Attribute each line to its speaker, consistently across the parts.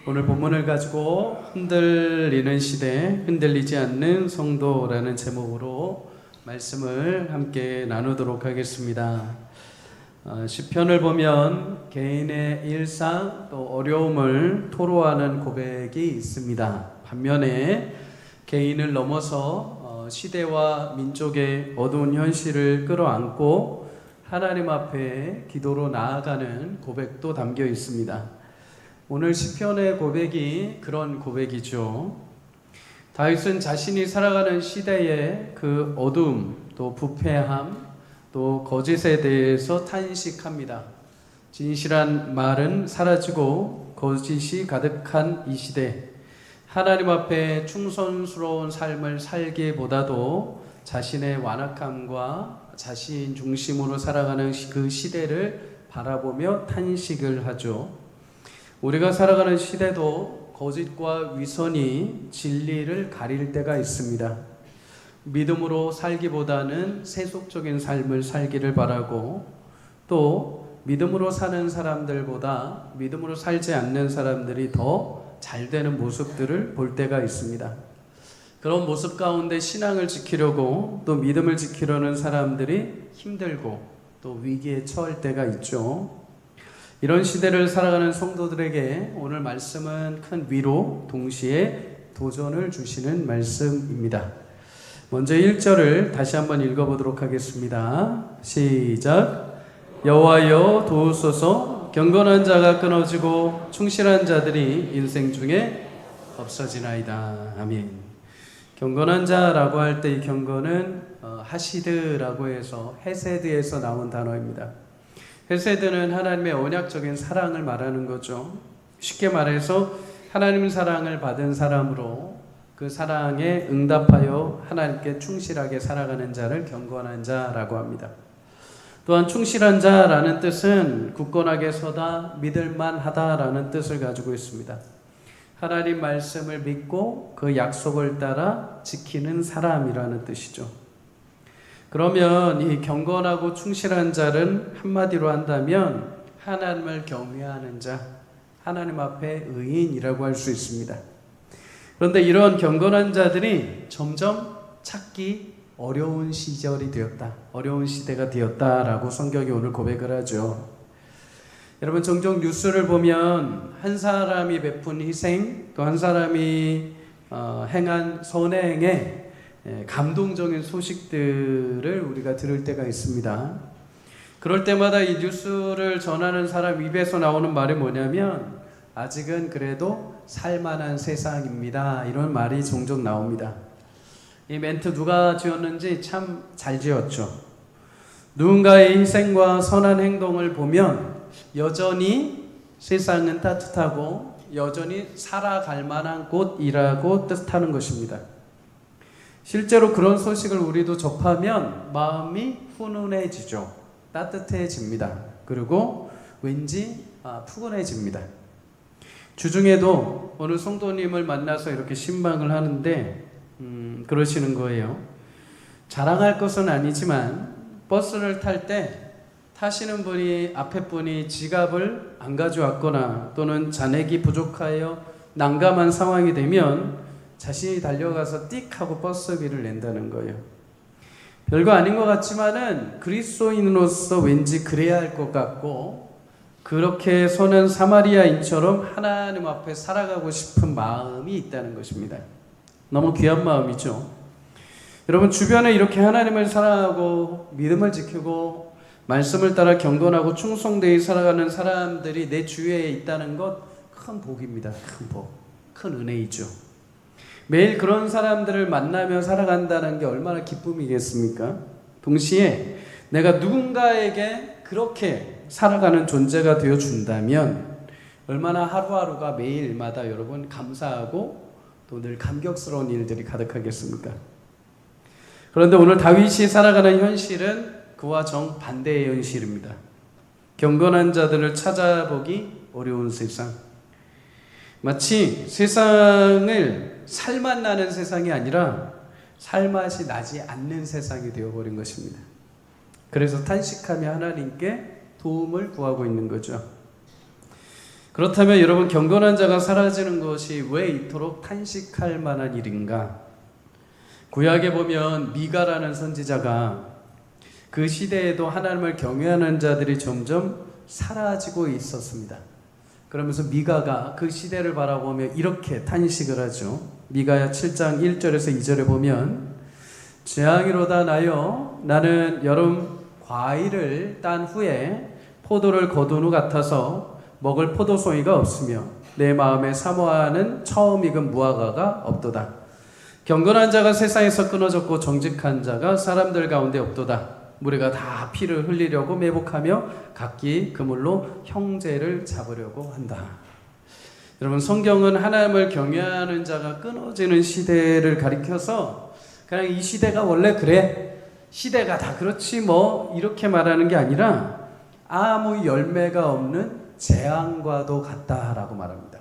Speaker 1: 오늘 본문을 가지고 흔들리는 시대, 흔들리지 않는 성도라는 제목으로 말씀을 함께 나누도록 하겠습니다. 시편을 보면 개인의 일상 또 어려움을 토로하는 고백이 있습니다. 반면에 개인을 넘어서 시대와 민족의 어두운 현실을 끌어안고 하나님 앞에 기도로 나아가는 고백도 담겨 있습니다. 오늘 시편의 고백이 그런 고백이죠. 다윗은 자신이 살아가는 시대의 그 어둠, 또 부패함, 또 거짓에 대해서 탄식합니다. 진실한 말은 사라지고 거짓이 가득한 이 시대, 하나님 앞에 충성스러운 삶을 살기보다도 자신의 완악함과 자신 중심으로 살아가는 그 시대를 바라보며 탄식을 하죠. 우리가 살아가는 시대도 거짓과 위선이 진리를 가릴 때가 있습니다. 믿음으로 살기보다는 세속적인 삶을 살기를 바라고, 또 믿음으로 사는 사람들보다 믿음으로 살지 않는 사람들이 더 잘 되는 모습들을 볼 때가 있습니다. 그런 모습 가운데 신앙을 지키려고 또 믿음을 지키려는 사람들이 힘들고 또 위기에 처할 때가 있죠. 이런 시대를 살아가는 성도들에게 오늘 말씀은 큰 위로, 동시에 도전을 주시는 말씀입니다. 먼저 1절을 다시 한번 읽어보도록 하겠습니다. 시작. 여호와여 도우소서. 경건한 자가 끊어지고 충실한 자들이 인생 중에 없어지나이다. 아멘. 경건한 자라고 할 때 이 경건은 하시드라고 해서 헤세드에서 나온 단어입니다. 헤세드는 하나님의 언약적인 사랑을 말하는 거죠. 쉽게 말해서 하나님 사랑을 받은 사람으로 그 사랑에 응답하여 하나님께 충실하게 살아가는 자를 경건한 자라고 합니다. 또한 충실한 자라는 뜻은 굳건하게 서다, 믿을만하다라는 뜻을 가지고 있습니다. 하나님 말씀을 믿고 그 약속을 따라 지키는 사람이라는 뜻이죠. 그러면 이 경건하고 충실한 자는 한마디로 한다면 하나님을 경외하는 자, 하나님 앞에 의인이라고 할 수 있습니다. 그런데 이런 경건한 자들이 점점 찾기 어려운 시절이 되었다, 어려운 시대가 되었다라고 성경이 오늘 고백을 하죠. 여러분, 종종 뉴스를 보면 한 사람이 베푼 희생, 또 한 사람이 행한 선행에 감동적인 소식들을 우리가 들을 때가 있습니다. 그럴 때마다 이 뉴스를 전하는 사람 입에서 나오는 말이 뭐냐면 아직은 그래도 살만한 세상입니다, 이런 말이 종종 나옵니다. 이 멘트 누가 지었는지 참 잘 지었죠. 누군가의 희생과 선한 행동을 보면 여전히 세상은 따뜻하고 여전히 살아갈 만한 곳이라고 뜻하는 것입니다. 실제로 그런 소식을 우리도 접하면 마음이 훈훈해지죠. 따뜻해집니다. 그리고 왠지 푸근해집니다. 주중에도 어느 성도님을 만나서 이렇게 신방을 하는데 그러시는 거예요. 자랑할 것은 아니지만 버스를 탈 때 타시는 분이, 앞에 분이 지갑을 안 가져왔거나 또는 잔액이 부족하여 난감한 상황이 되면 자신이 달려가서 띡 하고 버스비를 낸다는 거예요. 별거 아닌 것 같지만은 그리스도인으로서 왠지 그래야 할 것 같고, 그렇게 선한 사마리아인처럼 하나님 앞에 살아가고 싶은 마음이 있다는 것입니다. 너무 귀한 마음이죠. 여러분, 주변에 이렇게 하나님을 사랑하고 믿음을 지키고 말씀을 따라 경건하고 충성되이 살아가는 사람들이 내 주위에 있다는 것 큰 복입니다. 큰 복, 큰 은혜이죠. 매일 그런 사람들을 만나며 살아간다는 게 얼마나 기쁨이겠습니까? 동시에 내가 누군가에게 그렇게 살아가는 존재가 되어준다면 얼마나 하루하루가 매일마다 여러분 감사하고 또 늘 감격스러운 일들이 가득하겠습니까? 그런데 오늘 다윗이 살아가는 현실은 그와 정반대의 현실입니다. 경건한 자들을 찾아보기 어려운 세상. 마치 세상을 살맛 나는 세상이 아니라 살맛이 나지 않는 세상이 되어버린 것입니다. 그래서 탄식하며 하나님께 도움을 구하고 있는 거죠. 그렇다면 여러분, 경건한 자가 사라지는 것이 왜 이토록 탄식할 만한 일인가? 구약에 보면 미가라는 선지자가 그 시대에도 하나님을 경외하는 자들이 점점 사라지고 있었습니다. 그러면서 미가가 그 시대를 바라보며 이렇게 탄식을 하죠. 미가야 7장 1절에서 2절에 보면, 재앙이로다 나여 나는 여름 과일을 딴 후에 포도를 거둔 후 같아서 먹을 포도송이가 없으며 내 마음에 사모하는 처음 익은 무화과가 없도다. 경건한 자가 세상에서 끊어졌고 정직한 자가 사람들 가운데 없도다. 무리가 다 피를 흘리려고 매복하며 각기 그물로 형제를 잡으려고 한다. 여러분, 성경은 하나님을 경외하는 자가 끊어지는 시대를 가리켜서 그냥 이 시대가 원래 그래, 시대가 다 그렇지 뭐 이렇게 말하는 게 아니라 아무 열매가 없는 재앙과도 같다라고 말합니다.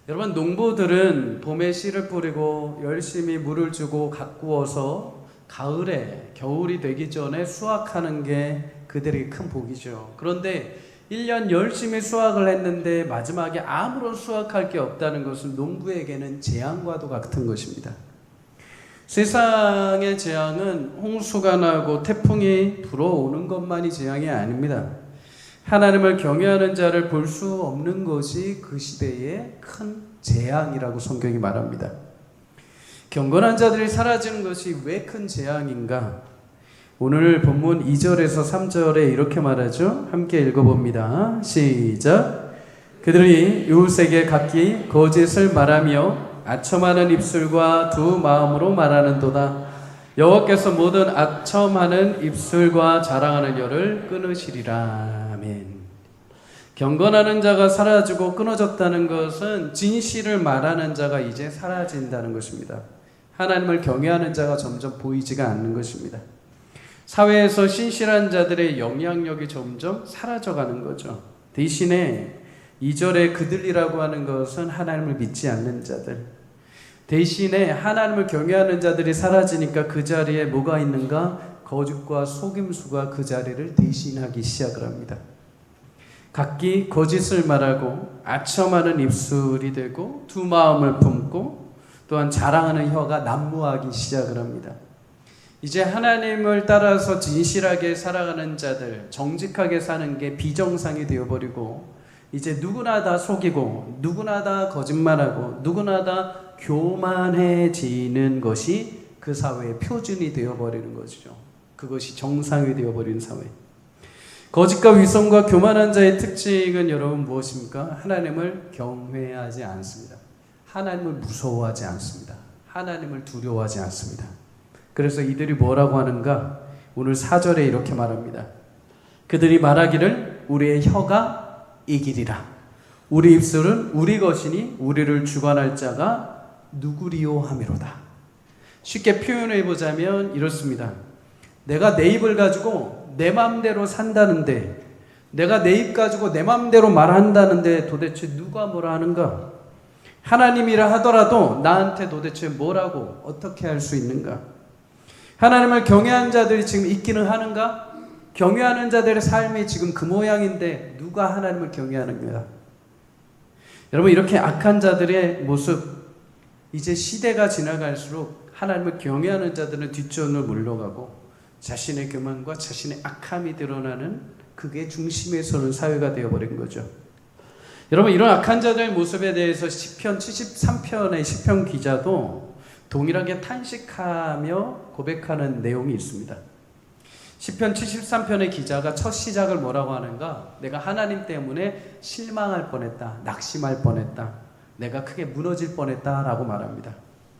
Speaker 1: 여러분, 농부들은 봄에 씨를 뿌리고 열심히 물을 주고 가꾸어서 가을에 겨울이 되기 전에 수확하는 게 그들에게 큰 복이죠. 그런데 1년 열심히 수확을 했는데 마지막에 아무런 수확할 게 없다는 것은 농부에게는 재앙과도 같은 것입니다. 세상의 재앙은 홍수가 나고 태풍이 불어오는 것만이 재앙이 아닙니다. 하나님을 경외하는 자를 볼 수 없는 것이 그 시대의 큰 재앙이라고 성경이 말합니다. 경건한 자들이 사라지는 것이 왜 큰 재앙인가? 오늘 본문 2절에서 3절에 이렇게 말하죠. 함께 읽어봅니다. 시작. 그들이 이웃에게 각기 거짓을 말하며 아첨하는 입술과 두 마음으로 말하는도다. 여호와께서 모든 아첨하는 입술과 자랑하는 혀를 끊으시리라. 아멘. 경건하는 자가 사라지고 끊어졌다는 것은 진실을 말하는 자가 이제 사라진다는 것입니다. 하나님을 경외하는 자가 점점 보이지가 않는 것입니다. 사회에서 신실한 자들의 영향력이 점점 사라져가는 거죠. 대신에 2절에 그들이라고 하는 것은 하나님을 믿지 않는 자들, 대신에 하나님을 경외하는 자들이 사라지니까 그 자리에 뭐가 있는가? 거짓과 속임수가 그 자리를 대신하기 시작을 합니다. 각기 거짓을 말하고 아첨하는 입술이 되고 두 마음을 품고 또한 자랑하는 혀가 난무하기 시작을 합니다. 이제 하나님을 따라서 진실하게 살아가는 자들, 정직하게 사는 게 비정상이 되어버리고 이제 누구나 다 속이고 누구나 다 거짓말하고 누구나 다 교만해지는 것이 그 사회의 표준이 되어버리는 것이죠. 그것이 정상이 되어버리는 사회. 거짓과 위선과 교만한 자의 특징은 여러분 무엇입니까? 하나님을 경외하지 않습니다. 하나님을 무서워하지 않습니다. 하나님을 두려워하지 않습니다. 그래서 이들이 뭐라고 하는가? 오늘 4절에 이렇게 말합니다. 그들이 말하기를 우리의 혀가 이기리라. 우리 입술은 우리 것이니 우리를 주관할 자가 누구리요 하미로다. 쉽게 표현해 보자면 이렇습니다. 내가 내 입을 가지고 내 맘대로 산다는데, 내가 내 입 가지고 내 맘대로 말한다는데 도대체 누가 뭐라 하는가? 하나님이라 하더라도 나한테 도대체 뭐라고 어떻게 할 수 있는가? 하나님을 경외하는 자들이 지금 있기는 하는가? 경외하는 자들의 삶이 지금 그 모양인데 누가 하나님을 경외하는가? 여러분, 이렇게 악한 자들의 모습, 이제 시대가 지나갈수록 하나님을 경외하는 자들은 뒷전으로 물러가고 자신의 교만과 자신의 악함이 드러나는 그게 중심에 서는 사회가 되어버린 거죠. 여러분, 이런 악한 자들의 모습에 대해서 시편 73편의 시편 기자도 동일하게 탄식하며 고백하는 내용이 있습니다. 시편 73편의 기자가 첫 시작을 뭐라고 하는가? 내가 하나님 때문에 실망할 뻔했다, 낙심할 뻔했다, 내가 크게 무너질 뻔했다 라고 말합니다.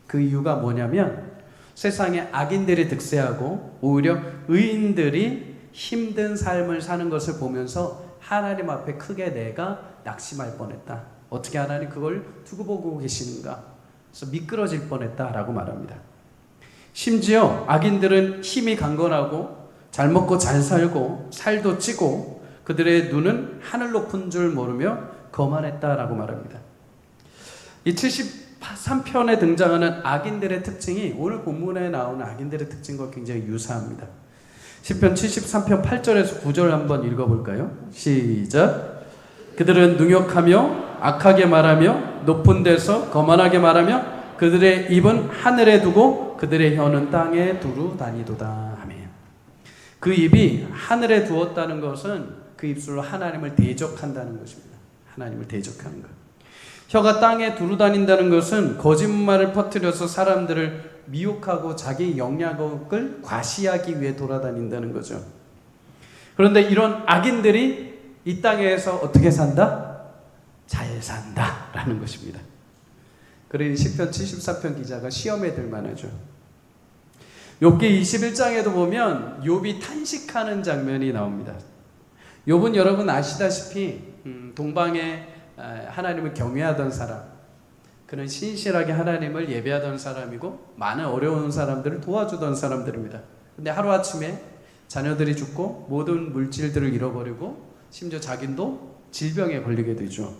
Speaker 1: 그 이유가 뭐냐면 세상에 악인들이 득세하고 오히려 의인들이 힘든 삶을 사는 것을 보면서 하나님 앞에 크게 내가 낙심할 뻔했다. 어떻게 하나님 그걸 두고 보고 계시는가? 그래서 미끄러질 뻔했다라고 말합니다. 심지어 악인들은 힘이 강건하고 잘 먹고 잘 살고 살도 찌고 그들의 눈은 하늘 높은 줄 모르며 거만했다라고 말합니다. 이 73편에 등장하는 악인들의 특징이 오늘 본문에 나오는 악인들의 특징과 굉장히 유사합니다. 시편 73편 8절에서 9절 한번 읽어볼까요? 시작. 그들은 능욕하며 악하게 말하며 높은 데서 거만하게 말하며 그들의 입은 하늘에 두고 그들의 혀는 땅에 두루 다니도다. 아멘. 그 입이 하늘에 두었다는 것은 그 입술로 하나님을 대적한다는 것입니다. 하나님을 대적하는 것. 혀가 땅에 두루 다닌다는 것은 거짓말을 퍼뜨려서 사람들을 미혹하고 자기 영향력을 과시하기 위해 돌아다닌다는 거죠. 그런데 이런 악인들이 이 땅에서 어떻게 산다? 잘 산다라는 것입니다. 그러니 시편 74편 기자가 시험에 들 만하죠. 욥기 21장에도 보면 욥이 탄식하는 장면이 나옵니다. 욥은 여러분 아시다시피 동방에 하나님을 경외하던 사람, 그는 신실하게 하나님을 예배하던 사람이고 많은 어려운 사람들을 도와주던 사람들입니다. 근데 하루아침에 자녀들이 죽고 모든 물질들을 잃어버리고 심지어 자기도 질병에 걸리게 되죠.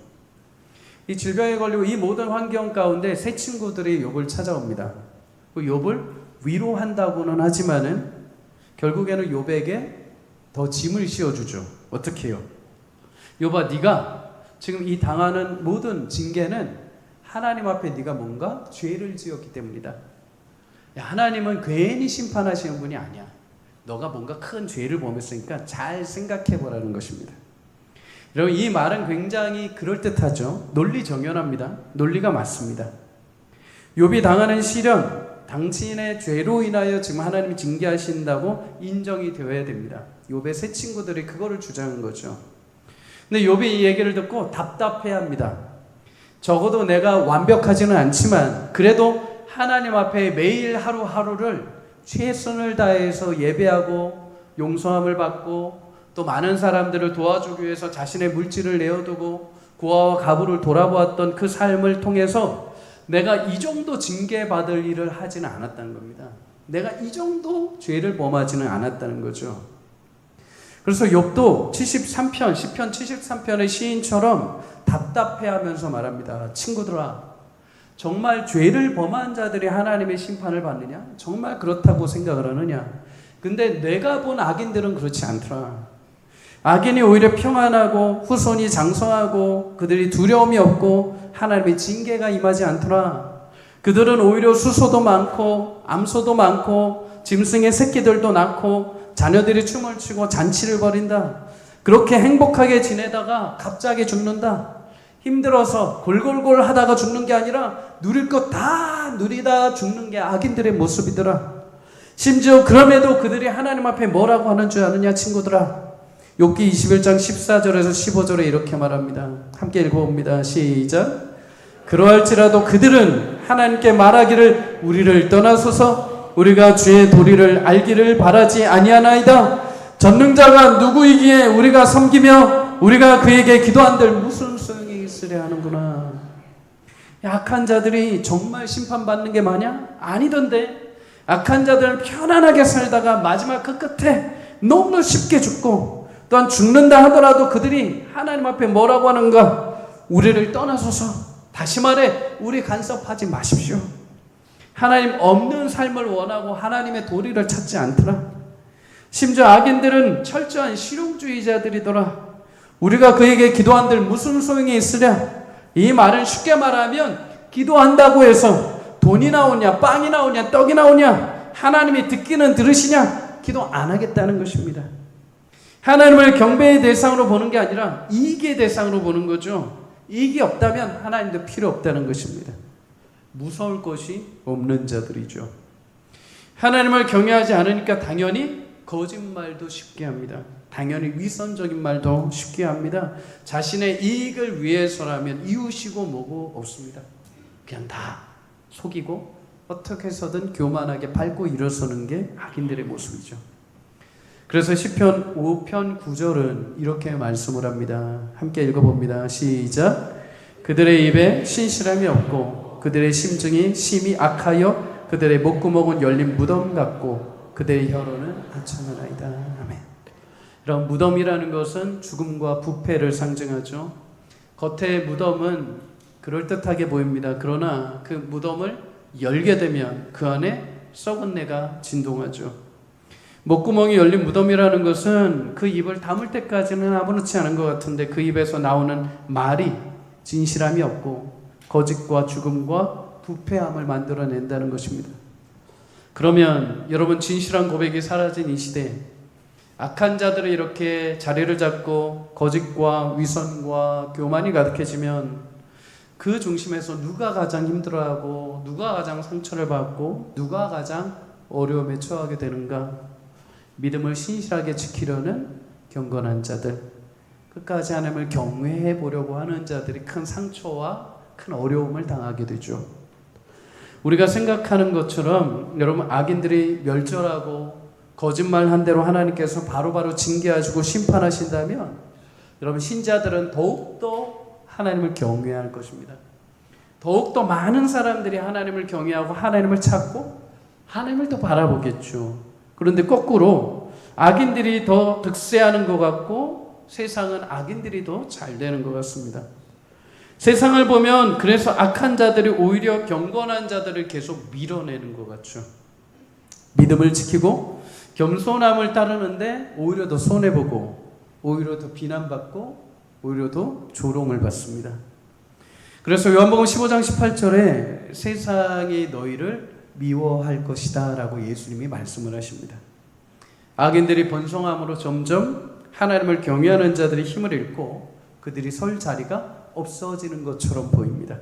Speaker 1: 이 질병에 걸리고 이 모든 환경 가운데 새 친구들이 욥을 찾아옵니다. 욥을 위로한다고는 하지만은 결국에는 욥에게 더 짐을 씌워주죠. 어떻게 해요? 욥아, 네가 지금 이 당하는 모든 징계는 하나님 앞에 네가 뭔가 죄를 지었기 때문이다. 야, 하나님은 괜히 심판하시는 분이 아니야. 너가 뭔가 큰 죄를 범했으니까 잘 생각해 보라는 것입니다. 여러분, 이 말은 굉장히 그럴듯하죠. 논리 정연합니다. 논리가 맞습니다. 욥이 당하는 시련, 당신의 죄로 인하여 지금 하나님이 징계하신다고 인정이 되어야 됩니다. 욥의 새 친구들이 그거를 주장한 거죠. 근데 욥이 이 얘기를 듣고 답답해합니다. 적어도 내가 완벽하지는 않지만 그래도 하나님 앞에 매일 하루하루를 최선을 다해서 예배하고 용서함을 받고 또 많은 사람들을 도와주기 위해서 자신의 물질을 내어두고 고아와 가부를 돌아보았던 그 삶을 통해서 내가 이 정도 징계받을 일을 하지는 않았다는 겁니다. 내가 이 정도 죄를 범하지는 않았다는 거죠. 그래서 욥도 73편, 시편 73편의 시인처럼 답답해하면서 말합니다. 친구들아, 정말 죄를 범한 자들이 하나님의 심판을 받느냐? 정말 그렇다고 생각을 하느냐? 근데 내가 본 악인들은 그렇지 않더라. 악인이 오히려 평안하고 후손이 장성하고 그들이 두려움이 없고 하나님의 징계가 임하지 않더라. 그들은 오히려 수소도 많고 암소도 많고 짐승의 새끼들도 낳고 자녀들이 춤을 추고 잔치를 벌인다. 그렇게 행복하게 지내다가 갑자기 죽는다. 힘들어서 골골골 하다가 죽는 게 아니라 누릴 것 다 누리다 죽는 게 악인들의 모습이더라. 심지어 그럼에도 그들이 하나님 앞에 뭐라고 하는 줄 아느냐 친구들아. 욥기 21장 14절에서 15절에 이렇게 말합니다. 함께 읽어봅니다. 시작. 그러할지라도 그들은 하나님께 말하기를 우리를 떠나소서 우리가 주의 도리를 알기를 바라지 아니하나이다. 전능자가 누구이기에 우리가 섬기며 우리가 그에게 기도한들 무슨 소용이 있으랴 하는구나. 악한 자들이 정말 심판받는 게 마냐? 아니던데. 악한 자들은 편안하게 살다가 마지막 그 끝에 너무나 쉽게 죽고 또한 죽는다 하더라도 그들이 하나님 앞에 뭐라고 하는가? 우리를 떠나소서. 다시 말해 우리 간섭하지 마십시오. 하나님 없는 삶을 원하고 하나님의 도리를 찾지 않더라. 심지어 악인들은 철저한 실용주의자들이더라. 우리가 그에게 기도한들 무슨 소용이 있으랴. 이 말은 쉽게 말하면 기도한다고 해서 돈이 나오냐 빵이 나오냐 떡이 나오냐 하나님이 듣기는 들으시냐 기도 안 하겠다는 것입니다. 하나님을 경배의 대상으로 보는 게 아니라 이익의 대상으로 보는 거죠. 이익이 없다면 하나님도 필요 없다는 것입니다. 무서울 것이 없는 자들이죠. 하나님을 경외하지 않으니까 당연히 거짓말도 쉽게 합니다. 당연히 위선적인 말도 쉽게 합니다. 자신의 이익을 위해서라면 이웃이고 뭐고 없습니다. 그냥 다 속이고 어떻게 해서든 교만하게 밟고 일어서는 게 악인들의 모습이죠. 그래서 시편 5편 9절은 이렇게 말씀을 합니다. 함께 읽어봅니다. 시작. 그들의 입에 신실함이 없고 그들의 심증이 심히 악하여 그들의 목구멍은 열린 무덤 같고 그들의 혀로는 하찮으나이다. 아멘. 이런 무덤이라는 것은 죽음과 부패를 상징하죠. 겉의 무덤은 그럴듯하게 보입니다. 그러나 그 무덤을 열게 되면 그 안에 썩은 내가 진동하죠. 목구멍이 열린 무덤이라는 것은 그 입을 다물 때까지는 아무렇지 않은 것 같은데 그 입에서 나오는 말이 진실함이 없고 거짓과 죽음과 부패함을 만들어낸다는 것입니다. 그러면 여러분, 진실한 고백이 사라진 이 시대에 악한 자들이 이렇게 자리를 잡고 거짓과 위선과 교만이 가득해지면 그 중심에서 누가 가장 힘들어하고 누가 가장 상처를 받고 누가 가장 어려움에 처하게 되는가? 믿음을 신실하게 지키려는 경건한 자들, 끝까지 하나님을 경외해 보려고 하는 자들이 큰 상처와 큰 어려움을 당하게 되죠. 우리가 생각하는 것처럼 여러분, 악인들이 멸절하고 거짓말한 대로 하나님께서 바로바로 징계하시고 심판하신다면 여러분, 신자들은 더욱더 하나님을 경외할 것입니다. 더욱더 많은 사람들이 하나님을 경외하고 하나님을 찾고 하나님을 더 바라보겠죠. 그런데 거꾸로 악인들이 더 득세하는 것 같고 세상은 악인들이 더 잘 되는 것 같습니다. 세상을 보면 그래서 악한 자들이 오히려 경건한 자들을 계속 밀어내는 것 같죠. 믿음을 지키고 겸손함을 따르는데 오히려 더 손해보고 오히려 더 비난받고 오히려 더 조롱을 받습니다. 그래서 요한복음 15장 18절에 세상이 너희를 미워할 것이다 라고 예수님이 말씀을 하십니다. 악인들이 번성함으로 점점 하나님을 경외하는 자들이 힘을 잃고 그들이 설 자리가 없어지는 것처럼 보입니다.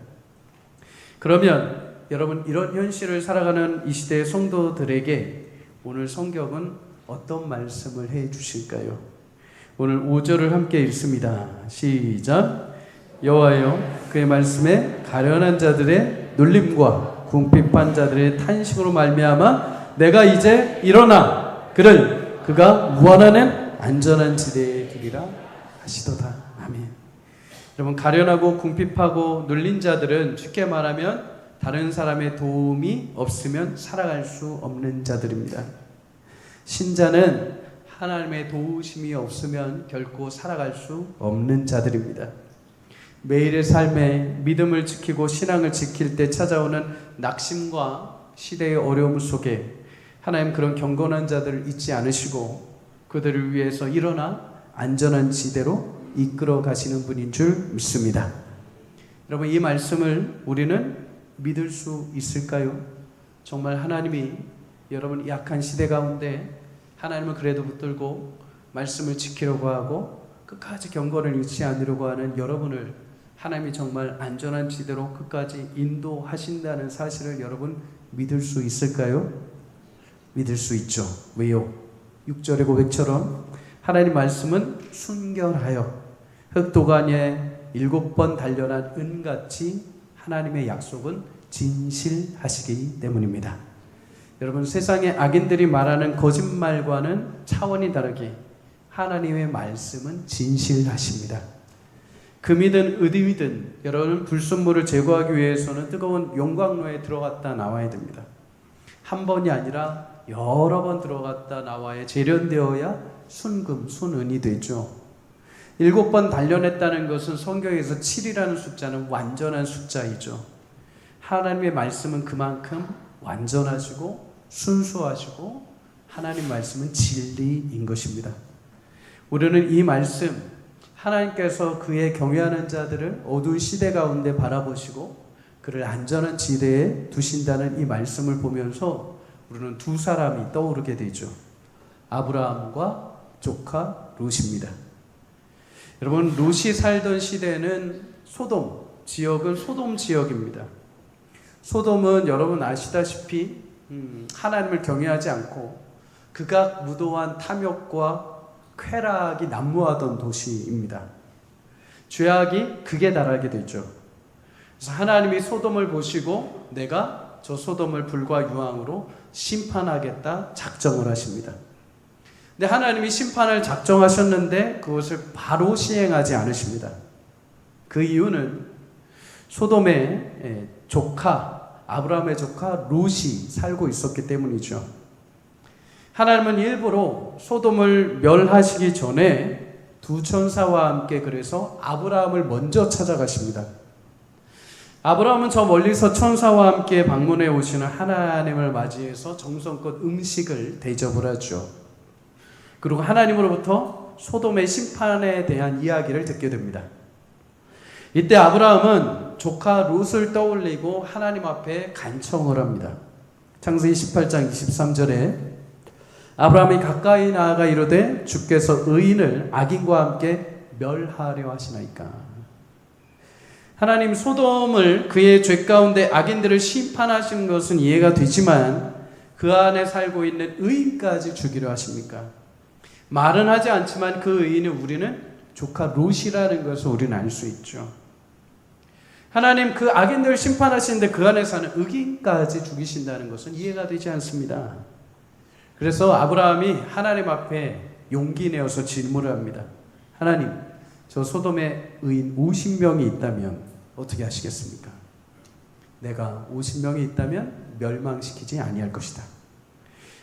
Speaker 1: 그러면 여러분, 이런 현실을 살아가는 이 시대의 성도들에게 오늘 성경은 어떤 말씀을 해 주실까요? 오늘 5절을 함께 읽습니다. 시작. 여호와여, 그의 말씀에 가련한 자들의 눌림과 궁핍한 자들의 탄식으로 말미암아 내가 이제 일어나 그를 그가 원하는 안전한 지대에 두리라 하시도다. 아멘. 여러분, 가련하고 궁핍하고 눌린 자들은 쉽게 말하면 다른 사람의 도움이 없으면 살아갈 수 없는 자들입니다. 신자는 하나님의 도우심이 없으면 결코 살아갈 수 없는 자들입니다. 매일의 삶에 믿음을 지키고 신앙을 지킬 때 찾아오는 낙심과 시대의 어려움 속에 하나님 그런 경건한 자들을 잊지 않으시고 그들을 위해서 일어나 안전한 지대로 이끌어 가시는 분인 줄 믿습니다. 여러분, 이 말씀을 우리는 믿을 수 있을까요? 정말 하나님이 여러분 약한 시대 가운데 하나님을 그래도 붙들고 말씀을 지키려고 하고 끝까지 경건을 잃지 않으려고 하는 여러분을 하나님이 정말 안전한 지대로 끝까지 인도하신다는 사실을 여러분 믿을 수 있을까요? 믿을 수 있죠. 왜요? 6절의 고백처럼 하나님 말씀은 순결하여 흙도가니에 7번 단련한 은같이 하나님의 약속은 진실하시기 때문입니다. 여러분, 세상의 악인들이 말하는 거짓말과는 차원이 다르게 하나님의 말씀은 진실하십니다. 금이든 은이든 여러분, 불순물을 제거하기 위해서는 뜨거운 용광로에 들어갔다 나와야 됩니다. 한 번이 아니라 여러 번 들어갔다 나와야 재련되어야 순금, 순은이 되죠. 7번 단련했다는 것은 성경에서 7이라는 숫자는 완전한 숫자이죠. 하나님의 말씀은 그만큼 완전하시고 순수하시고 하나님 말씀은 진리인 것입니다. 우리는 이 말씀, 하나님께서 그의 경외하는 자들을 어두운 시대 가운데 바라보시고 그를 안전한 지대에 두신다는 이 말씀을 보면서 우리는 두 사람이 떠오르게 되죠. 아브라함과 조카 롯입니다. 여러분, 롯이 살던 시대는 소돔 지역은 소돔 지역입니다. 소돔은 여러분 아시다시피 하나님을 경외하지 않고 극악 무도한 탐욕과 쾌락이 난무하던 도시입니다. 죄악이 극에 달하게 되죠. 그래서 하나님이 소돔을 보시고 내가 저 소돔을 불과 유황으로 심판하겠다 작정을 하십니다. 근데 하나님이 심판을 작정하셨는데 그것을 바로 시행하지 않으십니다. 그 이유는 소돔의 조카, 아브라함의 조카 롯이 살고 있었기 때문이죠. 하나님은 일부러 소돔을 멸하시기 전에 두 천사와 함께 그래서 아브라함을 먼저 찾아가십니다. 아브라함은 저 멀리서 천사와 함께 방문해 오시는 하나님을 맞이해서 정성껏 음식을 대접을 하죠. 그리고 하나님으로부터 소돔의 심판에 대한 이야기를 듣게 됩니다. 이때 아브라함은 조카 롯을 떠올리고 하나님 앞에 간청을 합니다. 창세기 18장 23절에 아브라함이 가까이 나아가 이르되 주께서 의인을 악인과 함께 멸하려 하시나이까. 하나님 소돔을 그의 죄 가운데 악인들을 심판하신 것은 이해가 되지만 그 안에 살고 있는 의인까지 죽이려 하십니까? 말은 하지 않지만 그 의인은 우리는 조카 롯이라는 것을 우리는 알 수 있죠. 하나님 그 악인들을 심판하시는데 그 안에 사는 의인까지 죽이신다는 것은 이해가 되지 않습니다. 그래서 아브라함이 하나님 앞에 용기 내어서 질문을 합니다. 하나님, 저 소돔에 의인 50명이 있다면 어떻게 하시겠습니까? 내가 50명이 있다면 멸망시키지 아니할 것이다.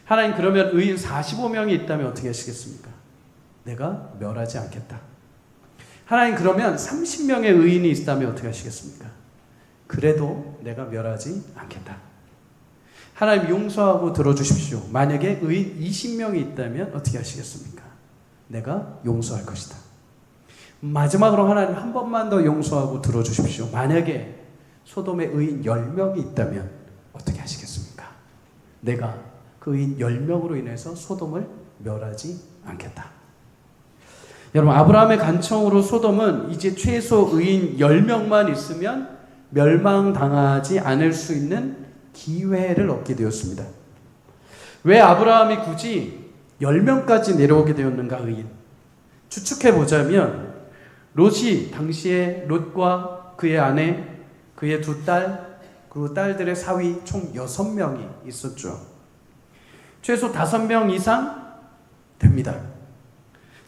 Speaker 1: 하나님, 그러면 의인 45명이 있다면 어떻게 하시겠습니까? 내가 멸하지 않겠다. 하나님, 그러면 30명의 의인이 있다면 어떻게 하시겠습니까? 그래도 내가 멸하지 않겠다. 하나님, 용서하고 들어주십시오. 만약에 의인 20명이 있다면 어떻게 하시겠습니까? 내가 용서할 것이다. 마지막으로 하나님, 한 번만 더 용서하고 들어주십시오. 만약에 소돔에 의인 10명이 있다면 어떻게 하시겠습니까? 내가 그 의인 10명으로 인해서 소돔을 멸하지 않겠다. 여러분, 아브라함의 간청으로 소돔은 이제 최소 의인 10명만 있으면 멸망당하지 않을 수 있는 기회를 얻게 되었습니다. 왜 아브라함이 굳이 10명까지 내려오게 되었는가? 의인 추측해 보자면 롯이 당시에 롯과 그의 아내, 그의 두 딸, 그리고 딸들의 사위 총 6명이 있었죠. 최소 5명 이상 됩니다.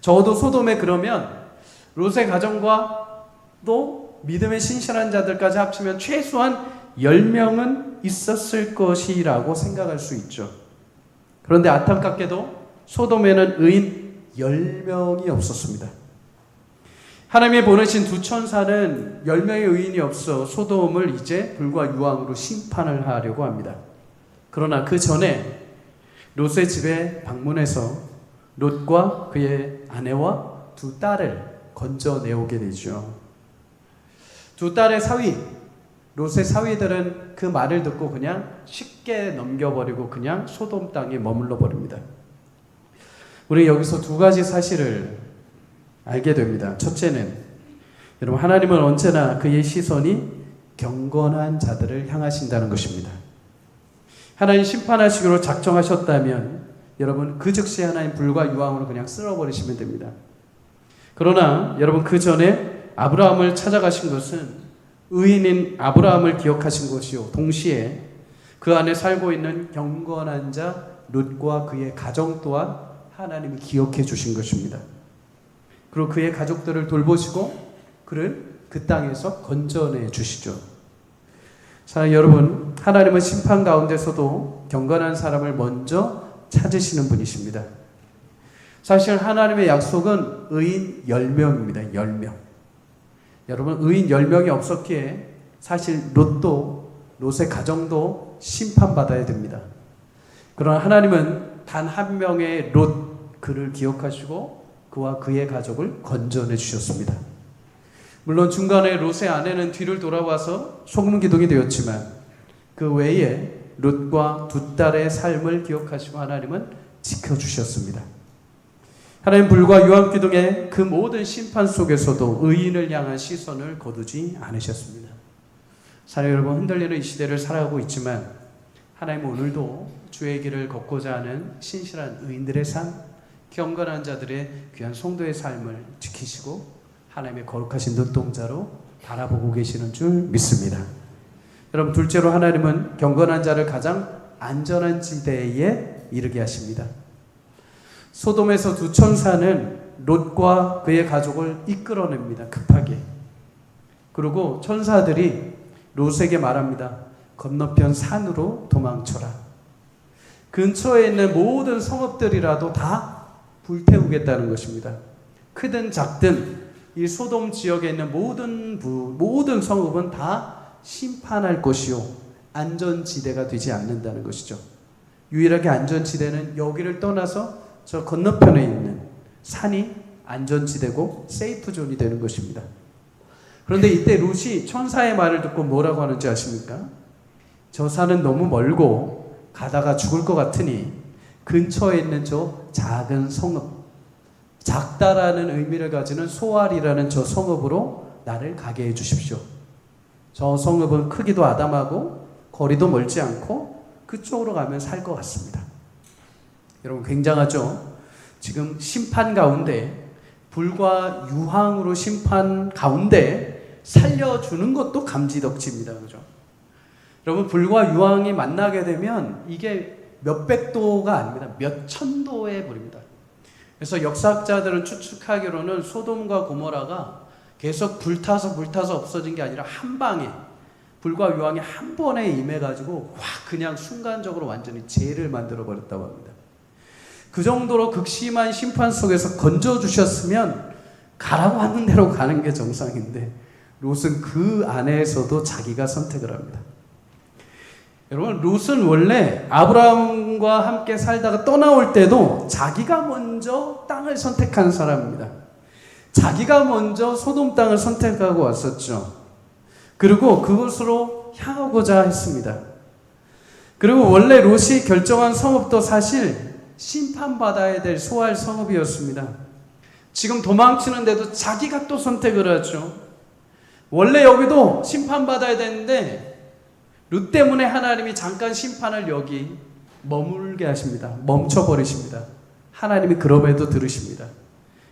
Speaker 1: 적어도 소돔에 그러면 롯의 가정과 또 믿음의 신실한 자들까지 합치면 최소한 10명은 있었을 것이라고 생각할 수 있죠. 그런데 안타깝게도 소돔에는 의인 10명이 없었습니다. 하나님이 보내신 두 천사는 10명의 의인이 없어 소돔을 이제 불과 유황으로 심판을 하려고 합니다. 그러나 그 전에 롯의 집에 방문해서 롯과 그의 아내와 두 딸을 건져내오게 되죠. 두 딸의 사위, 롯의 사위들은 그 말을 듣고 그냥 쉽게 넘겨버리고 그냥 소돔 땅에 머물러 버립니다. 우리 여기서 두 가지 사실을 알게 됩니다. 첫째는, 여러분, 하나님은 언제나 그의 시선이 경건한 자들을 향하신다는 것입니다. 하나님 심판하시기로 작정하셨다면 여러분 그 즉시 하나님 불과 유황으로 그냥 쓸어버리시면 됩니다. 그러나 여러분 그 전에 아브라함을 찾아가신 것은 의인인 아브라함을 기억하신 것이요, 동시에 그 안에 살고 있는 경건한 자 롯과 그의 가정 또한 하나님이 기억해 주신 것입니다. 그리고 그의 가족들을 돌보시고 그를 그 땅에서 건져내 주시죠. 자, 여러분, 하나님은 심판 가운데서도 경건한 사람을 먼저 찾으시는 분이십니다. 사실 하나님의 약속은 의인 10명입니다. 10명. 여러분, 의인 10명이 없었기에 사실 롯의 가정도 심판받아야 됩니다. 그러나 하나님은 단 한 명의 롯, 그를 기억하시고 그와 그의 가족을 건져내 주셨습니다. 물론 중간에 롯의 아내는 뒤를 돌아와서 소금 기둥이 되었지만 그 외에 롯과 두 딸의 삶을 기억하시고 하나님은 지켜주셨습니다. 하나님 불과 유황 기둥의 그 모든 심판 속에서도 의인을 향한 시선을 거두지 않으셨습니다. 사랑 여러분, 흔들리는 이 시대를 살아가고 있지만 하나님은 오늘도 주의 길을 걷고자 하는 신실한 의인들의 삶, 경건한 자들의 귀한 성도의 삶을 지키시고 하나님의 거룩하신 눈동자로 바라보고 계시는 줄 믿습니다. 여러분, 둘째로 하나님은 경건한 자를 가장 안전한 지대에 이르게 하십니다. 소돔에서 두 천사는 롯과 그의 가족을 이끌어냅니다. 급하게. 그리고 천사들이 롯에게 말합니다. 건너편 산으로 도망쳐라. 근처에 있는 모든 성읍들이라도 다 불태우겠다는 것입니다. 크든 작든 이 소돔 지역에 있는 모든 성읍은 다 심판할 것이요, 안전지대가 되지 않는다는 것이죠. 유일하게 안전지대는 여기를 떠나서 저 건너편에 있는 산이 안전지대고 세이프 존이 되는 것입니다. 그런데 이때 룻이 천사의 말을 듣고 뭐라고 하는지 아십니까? 저 산은 너무 멀고 가다가 죽을 것 같으니 근처에 있는 저 작은 성읍, 작다라는 의미를 가지는 소알이라는 저 성읍으로 나를 가게 해 주십시오. 저 성읍은 크기도 아담하고 거리도 멀지 않고 그쪽으로 가면 살 것 같습니다. 여러분 굉장하죠? 지금 심판 가운데 불과 유황으로 심판 가운데 살려주는 것도 감지덕지입니다. 그죠? 여러분 불과 유황이 만나게 되면 이게 몇백 도가 아닙니다. 몇천 도의 불입니다. 그래서 역사학자들은 추측하기로는 소돔과 고모라가 계속 불타서 없어진 게 아니라 한 방에 불과 유황이 한 번에 임해가지고 확 그냥 순간적으로 완전히 재를 만들어 버렸다고 합니다. 그 정도로 극심한 심판 속에서 건져주셨으면 가라고 하는 대로 가는 게 정상인데 롯은 그 안에서도 자기가 선택을 합니다. 여러분 롯은 원래 아브라함과 함께 살다가 떠나올 때도 자기가 먼저 땅을 선택한 사람입니다. 자기가 먼저 소돔 땅을 선택하고 왔었죠. 그리고 그곳으로 향하고자 했습니다. 그리고 원래 롯이 결정한 성읍도 사실 심판받아야 될 소알 성읍이었습니다. 지금 도망치는데도 자기가 또 선택을 하죠. 원래 여기도 심판받아야 되는데 룻 때문에 하나님이 잠깐 심판을 여기 머물게 하십니다. 멈춰버리십니다. 하나님이 그럼에도 들으십니다.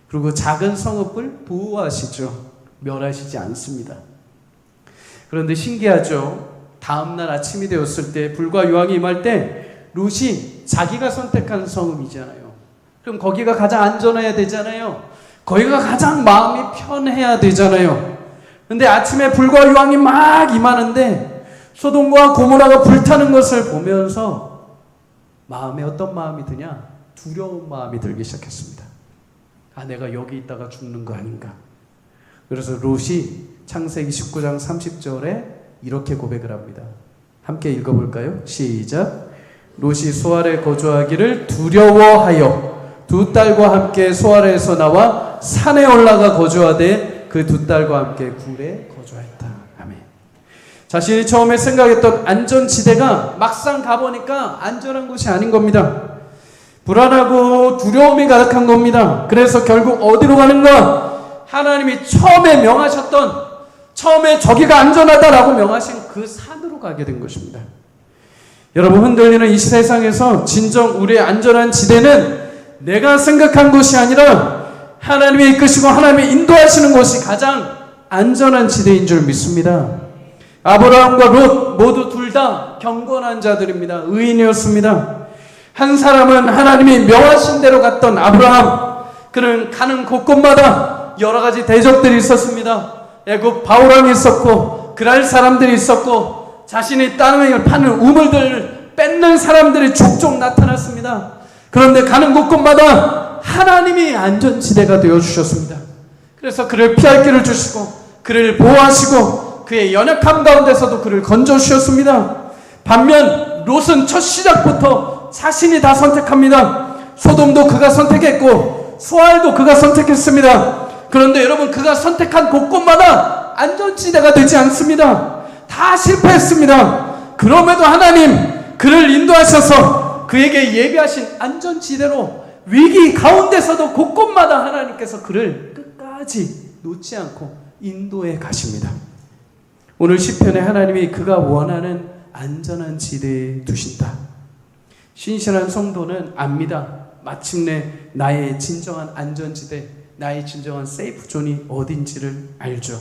Speaker 1: 그리고 작은 성읍을 보호하시죠. 멸하시지 않습니다. 그런데 신기하죠. 다음날 아침이 되었을 때 불과 유황이 임할 때 룻이 자기가 선택한 성읍이잖아요. 그럼 거기가 가장 안전해야 되잖아요. 거기가 가장 마음이 편해야 되잖아요. 근데 아침에 불과 유황이 막 임하는데 소돔과 고모라가 불타는 것을 보면서 마음에 어떤 마음이 드냐? 두려운 마음이 들기 시작했습니다. 아, 내가 여기 있다가 죽는 거 아닌가? 그래서 롯이 창세기 19장 30절에 이렇게 고백을 합니다. 함께 읽어볼까요? 시작. 롯이 소알에 거주하기를 두려워하여 두 딸과 함께 소알에서 나와 산에 올라가 거주하되 그 두 딸과 함께 굴에 거주하였다. 아멘. 자신이 처음에 생각했던 안전지대가 막상 가보니까 안전한 곳이 아닌 겁니다. 불안하고 두려움이 가득한 겁니다. 그래서 결국 어디로 가는가? 하나님이 처음에 명하셨던, 처음에 저기가 안전하다라고 명하신 그 산으로 가게 된 것입니다. 여러분 흔들리는 이 세상에서 진정 우리의 안전한 지대는 내가 생각한 것이 아니라 하나님이 이끄시고 하나님이 인도하시는 곳이 가장 안전한 지대인 줄 믿습니다. 아브라함과 롯 모두 둘 다 경건한 자들입니다. 의인이었습니다. 한 사람은 하나님이 명하신 대로 갔던 아브라함, 그는 가는 곳곳마다 여러 가지 대적들이 있었습니다. 애굽 바울왕이 있었고 그랄 사람들이 있었고 자신이 땅을 파는 우물들을 뺏는 사람들이 족족 나타났습니다. 그런데 가는 곳곳마다 하나님이 안전지대가 되어주셨습니다. 그래서 그를 피할 길을 주시고 그를 보호하시고 그의 연약함 가운데서도 그를 건져주셨습니다. 반면 롯은 첫 시작부터 자신이 다 선택합니다. 소돔도 그가 선택했고 소알도 그가 선택했습니다. 그런데 여러분 그가 선택한 곳곳마다 안전지대가 되지 않습니다. 다 실패했습니다. 그럼에도 하나님 그를 인도하셔서 그에게 예비하신 안전지대로 위기 가운데서도 곳곳마다 하나님께서 그를 끝까지 놓지 않고 인도해 가십니다. 오늘 시편에 하나님이 그가 원하는 안전한 지대에 두신다. 신실한 성도는 압니다. 마침내 나의 진정한 안전지대, 나의 진정한 세이프 존이 어딘지를 알죠.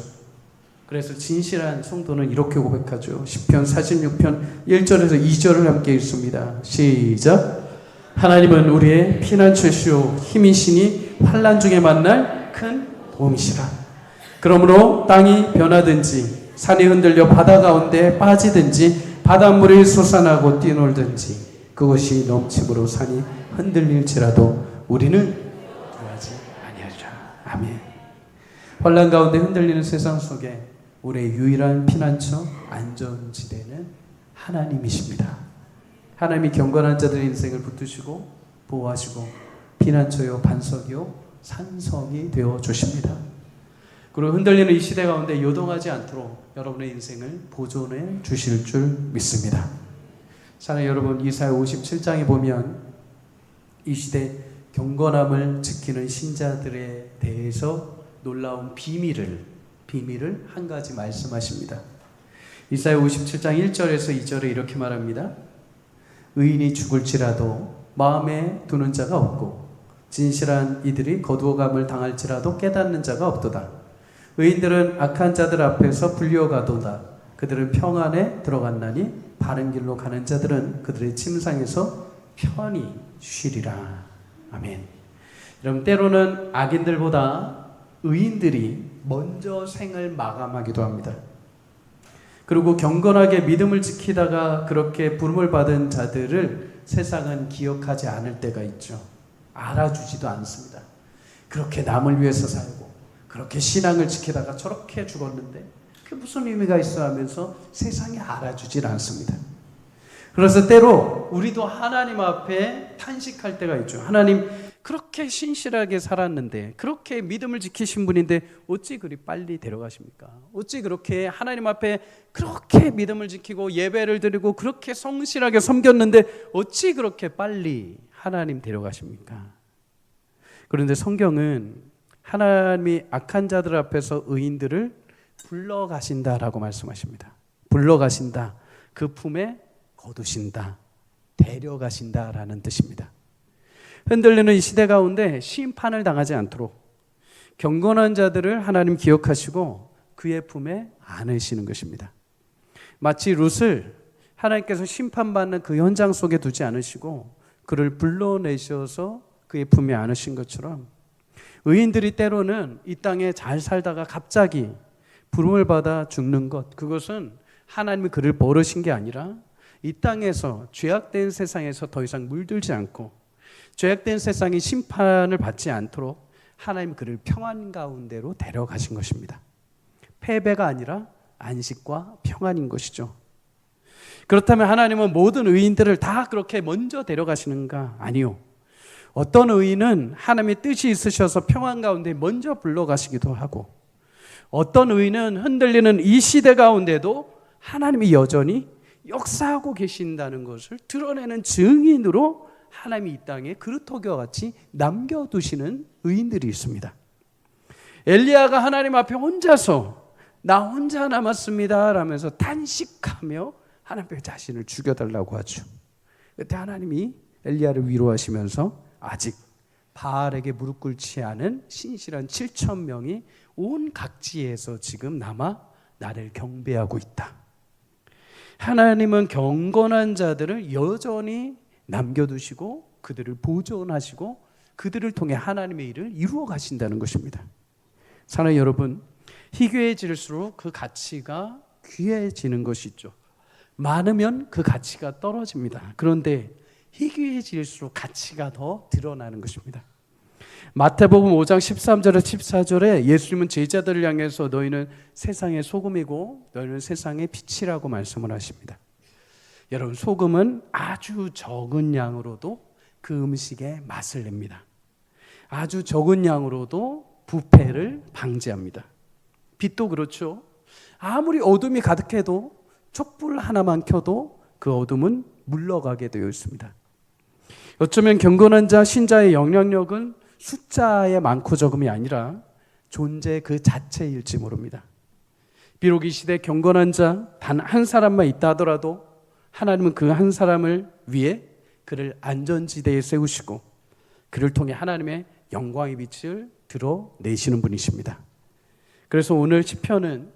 Speaker 1: 그래서 진실한 성도는 이렇게 고백하죠. 시편 46편 1절에서 2절을 함께 읽습니다. 시작. 하나님은 우리의 피난처시오 힘이시니 환난 중에 만날 큰 도움이시라. 그러므로 땅이 변하든지 산이 흔들려 바다 가운데 빠지든지 바닷물이 솟아나고 뛰놀든지 그것이 넘침으로 산이 흔들릴지라도 우리는 두려워하지 아니하리라. 아멘. 환난 가운데 흔들리는 세상 속에 우리의 유일한 피난처 안전지대는 하나님이십니다. 하나님이 경건한 자들의 인생을 붙드시고 보호하시고 피난처요 반석이요 산성이 되어 주십니다. 그리고 흔들리는 이 시대 가운데 요동하지 않도록 여러분의 인생을 보존해 주실 줄 믿습니다. 사랑하는 여러분, 이사야 57장에 보면 이 시대 경건함을 지키는 신자들에 대해서 놀라운 비밀을 한 가지 말씀하십니다. 이사야 57장 1절에서 2절에 이렇게 말합니다. 의인이 죽을지라도 마음에 두는 자가 없고 진실한 이들이 거두어감을 당할지라도 깨닫는 자가 없도다. 의인들은 악한 자들 앞에서 불려가도다. 그들은 평안에 들어갔나니 바른 길로 가는 자들은 그들의 침상에서 편히 쉬리라. 아멘. 여러분, 때로는 악인들보다 의인들이 먼저 생을 마감하기도 합니다. 그리고 경건하게 믿음을 지키다가 그렇게 부름을 받은 자들을 세상은 기억하지 않을 때가 있죠. 알아주지도 않습니다. 그렇게 남을 위해서 살고 그렇게 신앙을 지키다가 저렇게 죽었는데 그게 무슨 의미가 있어 하면서 세상이 알아주질 않습니다. 그래서 때로 우리도 하나님 앞에 탄식할 때가 있죠. 하나님, 그렇게 신실하게 살았는데, 그렇게 믿음을 지키신 분인데 어찌 그리 빨리 데려가십니까? 어찌 그렇게 하나님 앞에 그렇게 믿음을 지키고 예배를 드리고 그렇게 성실하게 섬겼는데 어찌 그렇게 빨리 하나님 데려가십니까? 그런데 성경은 하나님이 악한 자들 앞에서 의인들을 불러가신다라고 말씀하십니다. 불러가신다, 그 품에 거두신다, 데려가신다라는 뜻입니다. 흔들리는 이 시대 가운데 심판을 당하지 않도록 경건한 자들을 하나님 기억하시고 그의 품에 안으시는 것입니다. 마치 룻을 하나님께서 심판받는 그 현장 속에 두지 않으시고 그를 불러내셔서 그의 품에 안으신 것처럼 의인들이 때로는 이 땅에 잘 살다가 갑자기 부름을 받아 죽는 것, 그것은 하나님이 그를 버리신 게 아니라 이 땅에서 죄악된 세상에서 더 이상 물들지 않고 죄악된 세상이 심판을 받지 않도록 하나님 그를 평안 가운데로 데려가신 것입니다. 패배가 아니라 안식과 평안인 것이죠. 그렇다면 하나님은 모든 의인들을 다 그렇게 먼저 데려가시는가? 아니요. 어떤 의인은 하나님의 뜻이 있으셔서 평안 가운데 먼저 불러가시기도 하고, 어떤 의인은 흔들리는 이 시대 가운데도 하나님이 여전히 역사하고 계신다는 것을 드러내는 증인으로 하나님이 이 땅에 그루터기와 같이 남겨두시는 의인들이 있습니다. 엘리야가 하나님 앞에 혼자서 나 혼자 남았습니다 라면서 탄식하며 하나님 앞에 자신을 죽여달라고 하죠. 그때 하나님이 엘리야를 위로하시면서 아직 바알에게 무릎 꿇지 않은 신실한 7,000명이 온 각지에서 지금 남아 나를 경배하고 있다. 하나님은 경건한 자들을 여전히 남겨두시고 그들을 보존하시고 그들을 통해 하나님의 일을 이루어 가신다는 것입니다. 사랑하는 여러분, 희귀해질수록 그 가치가 귀해지는 것이 있죠. 많으면 그 가치가 떨어집니다. 그런데 희귀해질수록 가치가 더 드러나는 것입니다. 마태복음 5장 13절에 14절에 예수님은 제자들을 향해서 너희는 세상의 소금이고 너희는 세상의 빛이라고 말씀을 하십니다. 여러분, 소금은 아주 적은 양으로도 그 음식의 맛을 냅니다. 아주 적은 양으로도 부패를 방지합니다. 빛도 그렇죠. 아무리 어둠이 가득해도 촛불 하나만 켜도 그 어둠은 물러가게 되어 있습니다. 어쩌면 경건한 자, 신자의 영향력은 숫자의 많고 적음이 아니라 존재 그 자체일지 모릅니다. 비록 이 시대 경건한 자 단 한 사람만 있다 하더라도 하나님은 그 한 사람을 위해 그를 안전지대에 세우시고 그를 통해 하나님의 영광의 빛을 드러내시는 분이십니다. 그래서 오늘 시편은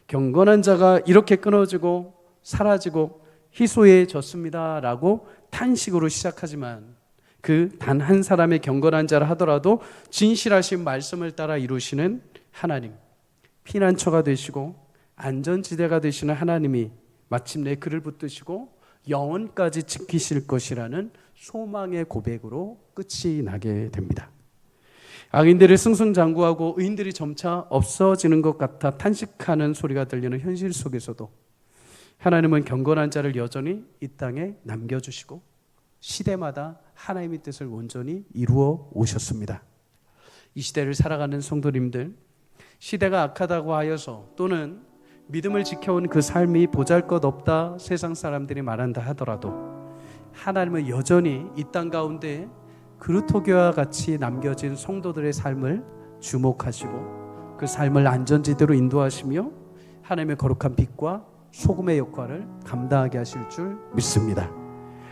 Speaker 1: 경건한 자가 이렇게 끊어지고 사라지고 희소해졌습니다 라고 탄식으로 시작하지만 그 단 한 사람의 경건한 자라 하더라도 진실하신 말씀을 따라 이루시는 하나님, 피난처가 되시고 안전지대가 되시는 하나님이 마침내 그를 붙드시고 영원까지 지키실 것이라는 소망의 고백으로 끝이 나게 됩니다. 악인들이 승승장구하고 의인들이 점차 없어지는 것 같아 탄식하는 소리가 들리는 현실 속에서도 하나님은 경건한 자를 여전히 이 땅에 남겨주시고 시대마다 하나님의 뜻을 온전히 이루어 오셨습니다. 이 시대를 살아가는 성도님들, 시대가 악하다고 하여서 또는 믿음을 지켜온 그 삶이 보잘것없다 세상 사람들이 말한다 하더라도 하나님은 여전히 이 땅 가운데 그루터기와 같이 남겨진 성도들의 삶을 주목하시고 그 삶을 안전지대로 인도하시며 하나님의 거룩한 빛과 소금의 역할을 감당하게 하실 줄 믿습니다.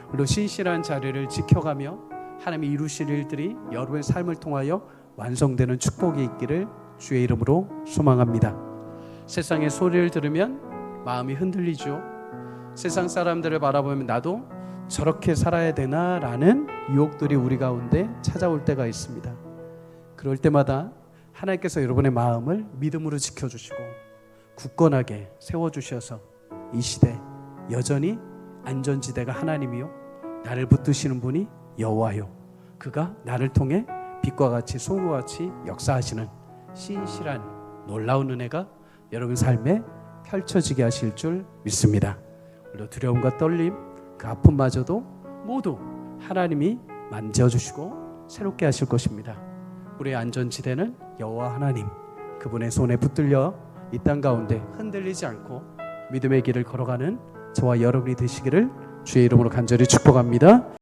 Speaker 1: 물론 신실한 자리를 지켜가며 하나님이 이루실 일들이 여러분의 삶을 통하여 완성되는 축복이 있기를 주의 이름으로 소망합니다. 세상의 소리를 들으면 마음이 흔들리죠. 세상 사람들을 바라보면 나도 저렇게 살아야 되나라는 유혹들이 우리 가운데 찾아올 때가 있습니다. 그럴 때마다 하나님께서 여러분의 마음을 믿음으로 지켜주시고 굳건하게 세워주셔서 이 시대 여전히 안전지대가 하나님이요 나를 붙드시는 분이 여호와요 그가 나를 통해 빛과 같이 소금과 같이 역사하시는 신실한 놀라운 은혜가 여러분 삶에 펼쳐지게 하실 줄 믿습니다. 오늘도 두려움과 떨림 그 아픔마저도 모두 하나님이 만져주시고 새롭게 하실 것입니다. 우리의 안전지대는 여호와 하나님 그분의 손에 붙들려 이 땅 가운데 흔들리지 않고 믿음의 길을 걸어가는 저와 여러분이 되시기를 주의 이름으로 간절히 축복합니다.